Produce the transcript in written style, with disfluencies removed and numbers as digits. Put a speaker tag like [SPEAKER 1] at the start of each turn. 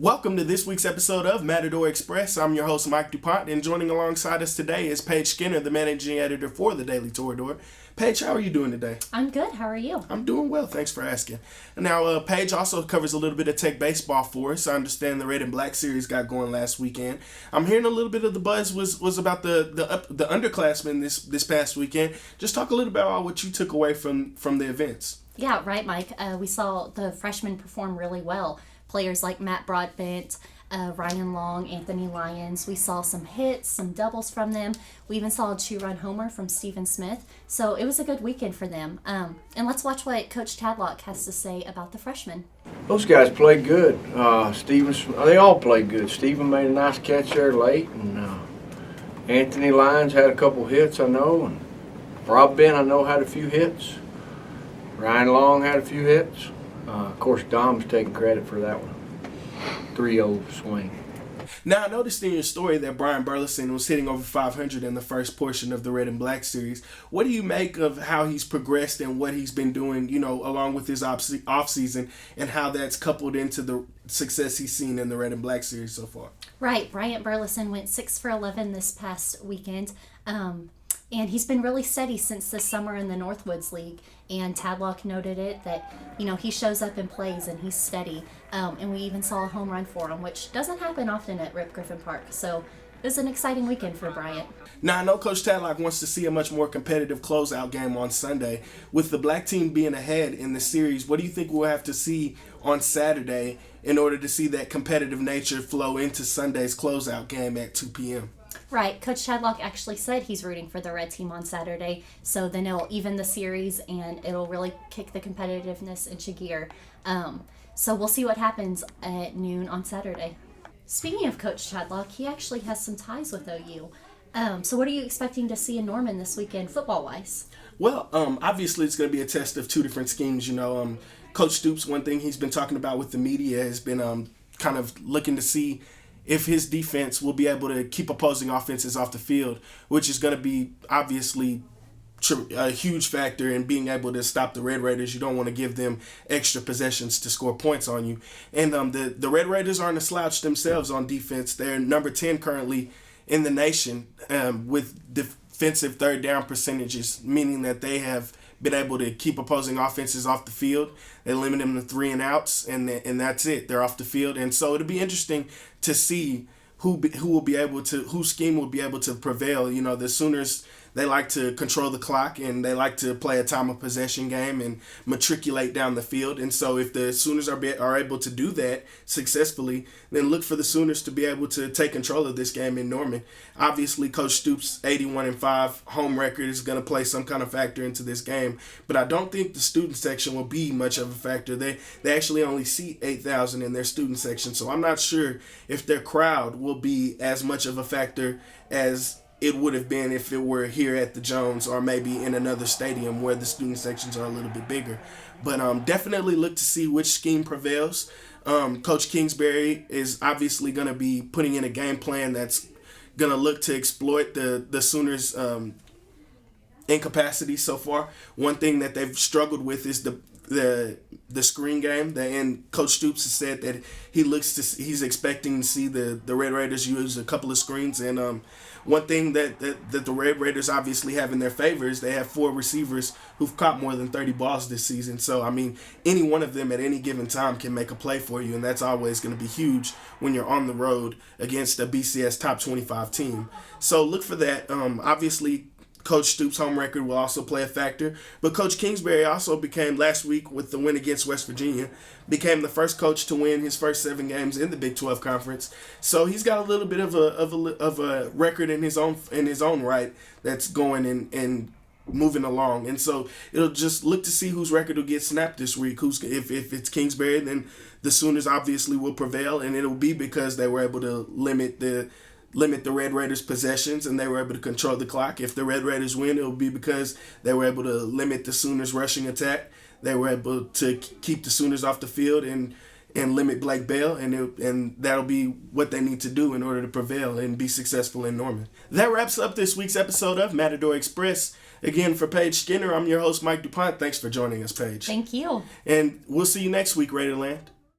[SPEAKER 1] Welcome to this week's episode of Matador Express. I'm your host, Mike DuPont, and joining alongside us today is Paige Skinner, the managing editor for the Daily Torador. Paige, how are you doing today?
[SPEAKER 2] I'm good. How are you?
[SPEAKER 1] I'm doing well. Thanks for asking. Now, Paige also covers a little bit of tech baseball for us. I understand the Red and Black series got going last weekend. I'm hearing a little bit of the buzz was about the underclassmen this past weekend. Just talk a little bit about what you took away from the events.
[SPEAKER 2] Yeah, right, Mike. We saw the freshmen perform really well. Players like Matt Broadbent, Ryan Long, Anthony Lyons. We saw some hits, some doubles from them. We even saw a 2-run homer from Stephen Smith. So it was a good weekend for them. And let's watch what Coach Tadlock has to say about the freshmen.
[SPEAKER 3] Those guys played good. They all played good. Stephen made a nice catch there late, and Anthony Lyons had a couple hits, I know. And Broadbent, I know, had a few hits. Ryan Long had a few hits. Of course, Dom's taking credit for that one. 3-0 swing.
[SPEAKER 1] Now, I noticed in your story that Brian Burleson was hitting over 500 in the first portion of the Red and Black series. What do you make of how he's progressed and what he's been doing, along with his offseason, and how that's coupled into the success he's seen in the Red and Black series so far?
[SPEAKER 2] Right. Brian Burleson went 6 for 11 this past weekend. And he's been really steady since this summer in the Northwoods League. And Tadlock noted it that, he shows up and plays and he's steady. And we even saw a home run for him, which doesn't happen often at Rip Griffin Park. So it was an exciting weekend for Bryant.
[SPEAKER 1] Now, I know Coach Tadlock wants to see a much more competitive closeout game on Sunday. With the black team being ahead in the series, what do you think we'll have to see on Saturday in order to see that competitive nature flow into Sunday's closeout game at 2 p.m.?
[SPEAKER 2] Right. Coach Tadlock actually said he's rooting for the red team on Saturday, so then it'll even the series and it'll really kick the competitiveness into gear. So we'll see what happens at noon on Saturday. Speaking of Coach Tadlock, he actually has some ties with OU. So what are you expecting to see in Norman this weekend football-wise?
[SPEAKER 1] Well, obviously it's going to be a test of two different schemes. Coach Stoops, one thing he's been talking about with the media has been kind of looking to see if his defense will be able to keep opposing offenses off the field, which is going to be obviously a huge factor in being able to stop the Red Raiders. You don't want to give them extra possessions to score points on you. And the Red Raiders aren't a slouch themselves on defense. They're number 10 currently in the nation with defensive third down percentages, meaning that they have been able to keep opposing offenses off the field. They limit them to 3 and outs, and that's it. They're off the field. And so it'll be interesting to see whose scheme will be able to prevail. The Sooners, they like to control the clock and they like to play a time of possession game and matriculate down the field. And so if the Sooners are able to do that successfully, then look for the Sooners to be able to take control of this game in Norman. Obviously, Coach Stoops' 81-5 home record is going to play some kind of factor into this game, but I don't think the student section will be much of a factor. They actually only seat 8,000 in their student section, so I'm not sure if their crowd will be as much of a factor as it would have been if it were here at the Jones or maybe in another stadium where the student sections are a little bit bigger. But definitely look to see which scheme prevails. Coach Kingsbury is obviously going to be putting in a game plan that's going to look to exploit the Sooners' incapacity so far. One thing that they've struggled with is the screen game, and Coach Stoops has said that he's expecting to see the Red Raiders use a couple of screens. And one thing that the Red Raiders obviously have in their favor is they have 4 receivers who've caught more than 30 balls this season. So, any one of them at any given time can make a play for you, and that's always going to be huge when you're on the road against a BCS top 25 team. So look for that. Obviously, Coach Stoops' home record will also play a factor, but Coach Kingsbury also became, last week with the win against West Virginia, became the first coach to win his first 7 games in the Big 12 Conference. So he's got a little bit of a record in his own right that's going and moving along. And so it'll just look to see whose record will get snapped this week. If it's Kingsbury, then the Sooners obviously will prevail, and it'll be because they were able to limit the Red Raiders' possessions and they were able to control the clock. If the Red Raiders win, it'll be because they were able to limit the Sooners' rushing attack. They were able to keep the Sooners off the field and limit Blake Bell, and that'll be what they need to do in order to prevail and be successful in Norman. That wraps up this week's episode of Matador Express. Again, for Paige Skinner, I'm your host, Mike DuPont. Thanks for joining us, Paige.
[SPEAKER 2] Thank you.
[SPEAKER 1] And we'll see you next week, Raiderland.